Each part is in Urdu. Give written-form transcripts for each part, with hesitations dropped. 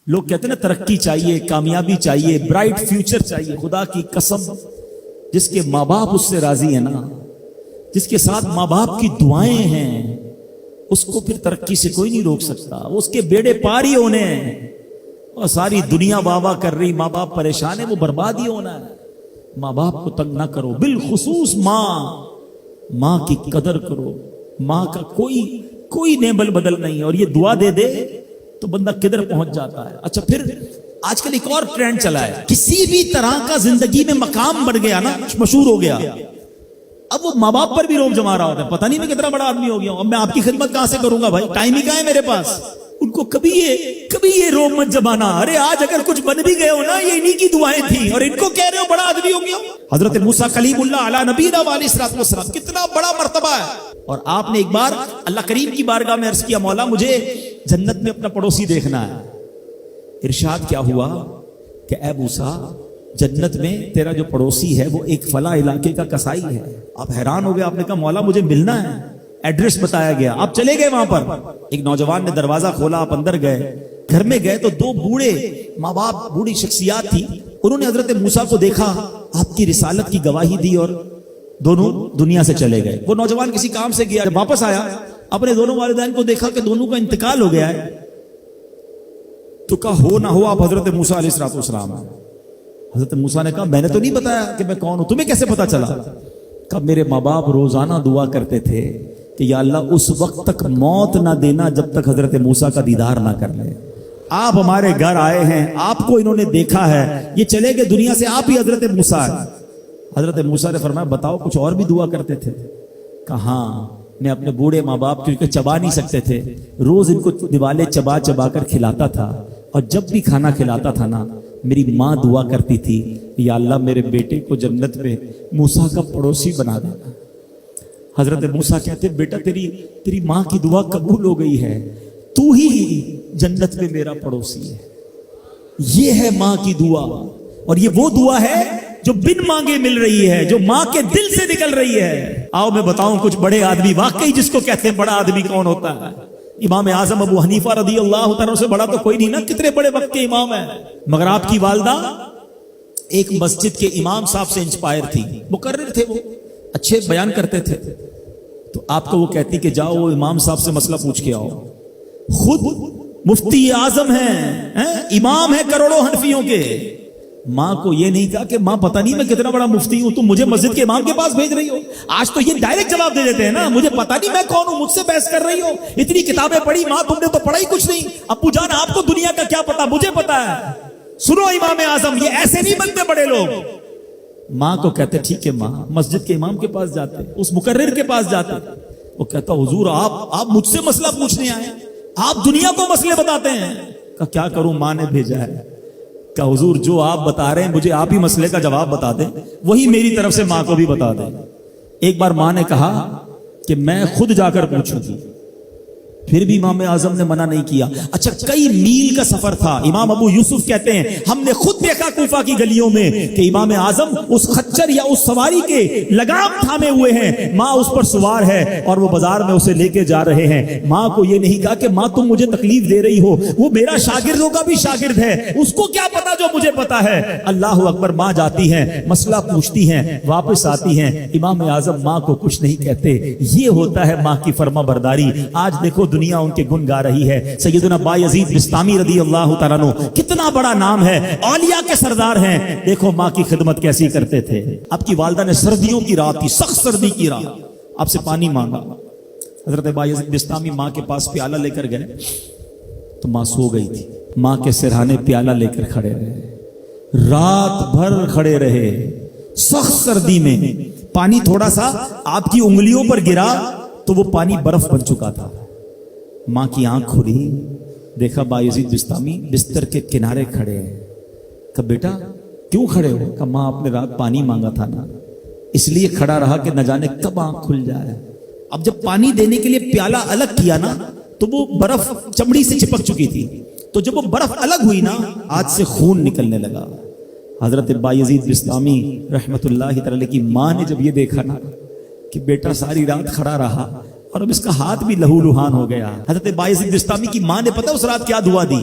لوگ کہتے ہیں نا ترقی چاہیے، کامیابی چاہیے، برائٹ فیوچر چاہیے. خدا کی قسم جس کے ماں باپ اس سے راضی ہیں نا، جس کے ساتھ ماں باپ کی دعائیں ہیں، اس کو پھر ترقی سے کوئی نہیں روک سکتا. اس کے بیڑے پار ہی ہونے ہیں. اور ساری دنیا واہ واہ کر رہی، ماں باپ پریشان ہے، وہ برباد ہی ہونا ہے. ماں باپ کو تنگ نہ کرو، بالخصوص ماں کی قدر کرو. ماں کا کوئی نیبل بدل نہیں ہے. اور یہ دعا دے دے تو بندہ کدھر پہنچ جاتا ہے. اچھا پھر آج کل ایک اور ٹرینڈ چلا ہے، کسی بھی طرح کا زندگی میں مقام بڑھ گیا نا، مشہور ہو گیا، اب وہ ماں باپ پر بھی روب جما رہا ہوتا ہے. پتہ نہیں میں کتنا بڑا آدمی ہو گیا ہوں، اب میں آپ کی خدمت کہاں سے کروں گا بھائی، ٹائم ہی کہاں ہے میرے پاس. ان کو کبھی یہ روب مت جمانا. ارے آج اگر کچھ بن بھی گئے ہو نا، یہ انہی کی دعائیں تھیں، اور ان کو کہہ رہے ہو بڑا آدمی ہو گیا. حضرت موسیٰ کلیم اللہ علی نبینا علیہ الصلوۃ والسلام، کتنا بڑا مرتبہ ہے. اور آپ نے ایک بار اللہ کریم کی بارگاہ میں عرض کیا، مولا مجھے جنت میں اپنا پڑوسی دیکھنا ہے. ارشاد کیا ہوا کہ اے موسیٰ، جنت میں تیرا جو پڑوسی ہے وہ ایک فلاں علاقے کا کسائی ہے. آپ حیران ہو گئے، آپ نے کہا مولا مجھے ملنا ہے. ایڈریس بتایا گیا، آپ چلے گئے وہاں پر. ایک نوجوان نے دروازہ کھولا، آپ اندر گئے. گھر میں گئے تو دو بوڑھے ماں باپ، بوڑھی شخصیات تھی. انہوں نے حضرت موسیٰ کو دیکھا، آپ کی رسالت کی گواہی دی، اور دونوں دنیا سے چلے گئے. وہ نوجوان کسی کام سے گیا، جب واپس آیا اپنے دونوں والدین کو دیکھا کہ دونوں کا انتقال ہو گیا ہے. تو کہا ہو نہ ہو آپ حضرت موسیٰ علیہ السلام. حضرت موسیٰ نے کہا میں نے تو نہیں بتایا کہ میں کون ہوں، تمہیں کیسے پتا چلا؟ کہا میرے ماں باپ روزانہ دعا کرتے تھے کہ یا اللہ اس وقت تک موت نہ دینا جب تک حضرت موسیٰ کا دیدار نہ کر لے. آپ ہمارے گھر آئے ہیں، آپ کو انہوں نے دیکھا ہے، یہ چلے گئے دنیا سے، آپ ہی حضرت موسیٰ. حضرت موسیٰ نے فرمایا بتاؤ کچھ اور بھی دعا کرتے تھے؟ کہا ہاں، میں اپنے بوڑھے ماں باپ کیونکہ چبا نہیں سکتے تھے، روز ان کو دیوالے چبا چبا کر کھلاتا تھا. اور جب بھی کھانا کھلاتا تھا نا، میری ماں دعا کرتی تھی یا اللہ میرے بیٹے کو جنت میں موسیٰ کا پڑوسی بنا دینا. حضرت موسیٰ کہتے بیٹا تیری ماں کی دعا قبول ہو گئی ہے، تو ہی جنت میں میرا پڑوسی ہے. یہ ہے ماں کی دعا، اور یہ وہ دعا ہے جو بن مانگے مل رہی ہے، جو ماں کے دل سے نکل رہی ہے. آؤ میں بتاؤں کچھ بڑے آدمی، واقعی جس کو کہتے ہیں بڑا آدمی کون ہوتا ہے. امام اعظم ابو حنیفہ رضی اللہ تعالیٰ سے بڑا تو کوئی نہیں نا، کتنے بڑے وقت کے امام ہیں. مگر آپ کی والدہ ایک مسجد کے امام صاحب سے انسپائر تھی، مقرر تھے، وہ اچھے بیان کرتے تھے. تو آپ کو وہ کہتی کہ جاؤ وہ امام صاحب سے مسئلہ پوچھ کے آؤ. خود مفتی اعظم ہیں، امام ہیں کروڑوں حنفیوں کے. ماں کو یہ نہیں کہا کہ ماں پتہ نہیں میں کتنا بڑا مفتی ہوں، تم مجھے مسجد کے امام کے پاس بھیج رہی ہو. آج تو یہ ڈائریکٹ جواب دے دیتے ہیں نا، مجھے پتہ نہیں میں کون ہوں، مجھ سے بحث کر رہی ہو، اتنی کتابیں پڑھی ماں، تم نے تو پڑھا ہی کچھ نہیں. ابو جان آپ کو دنیا کا کیا پتا، مجھے پتا ہے. سنو امام اعظم، یہ ایسے نہیں بنتے بڑے لوگ. ماں کو کہتے ٹھیک ہے ماں، مسجد کے امام کے پاس جاتے، اس مقرر کے پاس جاتے. وہ کہتا حضور آپ مجھ سے مسئلہ پوچھنے آئے، آپ دنیا کو مسئلے بتاتے ہیں. کہ کیا کروں، ماں نے بھیجا ہے. کہ حضور جو آپ بتا رہے ہیں مجھے آپ ہی مسئلے کا جواب بتا دیں، وہی میری طرف سے ماں کو بھی بتا دیں. ایک بار ماں نے کہا کہ میں خود جا کر پوچھوں گی، پھر بھی امام اعظم نے منع نہیں کیا. اچھا کئی میل کا سفر تھا. امام ابو یوسف کہتے ہیں ہم نے خود دیکھا کوفہ کی گلیوں میں کہ امام اعظم اس خچر یا اس سواری کے لگام تھامے ہوئے ہیں، ماں اس پر سوار ہے اور وہ بازار میں اسے لے کے جا رہے ہیں. ماں کو یہ نہیں کہا کہ ماں تم مجھے تکلیف دے رہی ہو، وہ میرا شاگردوں کا بھی شاگرد ہے، اس کو کیا پتا جو مجھے پتا ہے. اللہ اکبر. ماں جاتی ہیں، مسئلہ پوچھتی ہیں، واپس آتی ہیں. امام اعظم ماں کو کچھ نہیں کہتے. یہ ہوتا ہے ماں کی فرما برداری. آج دیکھو دنیا ان کے گن گا رہی ہے. سیدنا بایزید بستامی رضی اللہ تعالیٰ عنہ، کتنا بڑا نام ہے، اولیاء کے سردار ہیں. دیکھو ماں کی خدمت کیسی کرتے تھے. آپ کی والدہ نے سردیوں کی رات تھی، سخت سردی کی رات، آپ سے پانی مانگا. حضرت بایزید بستامی ماں کے پاس پیالہ لے کر گئے تو ماں سو گئی تھی. ماں کے سرہانے پیالہ لے کر کھڑے رہے، رات بھر کھڑے رہے سخت سردی میں. پانی تھوڑا سا آپ کی انگلیوں پر گرا تو وہ پانی برف بن چکا تھا. ماں کی آنکھ کھلی، دیکھا بایزید بستامی بستر کے کنارے کھڑے ہیں. کہا بیٹا کیوں کھڑے ہو؟ کہا ماں آپ نے رات پانی مانگا تھا نا، اس لیے کھڑا رہا کہ نہ جانے کب آنکھ کھل جائے. اب جب پانی دینے کے لیے پیالہ الگ کیا نا تو وہ برف چمڑی سے چپک چکی تھی، تو جب وہ برف الگ ہوئی نا آج سے خون نکلنے لگا. حضرت بایزید بستامی رحمت اللہ تعالی کی ماں نے جب یہ دیکھا نا کہ بیٹا ساری رات کھڑا رہا اور اب اس کا ہاتھ بھی لہو لہان ہو گیا. حضرت بایزید بستامی کی ماں نے پتہ اس رات کیا دعا دی؟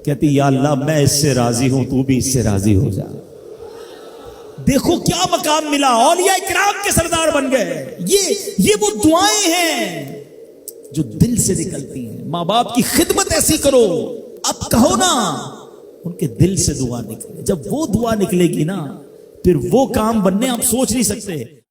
کہتی یا اللہ میں اس سے راضی ہوں، تو بھی اس سے راضی ہو جا۔ دیکھو کیا مقام ملا، اولیاء کرام کے سردار بن گئے۔ یہ وہ دعائیں ہیں جو دل سے نکلتی ہیں۔ ماں باپ کی خدمت ایسی کرو، اب کہو نا ان کے دل سے دعا نکلے۔ جب وہ دعا نکلے گی نا، پھر وہ کام بننے آپ سوچ نہیں سکتے۔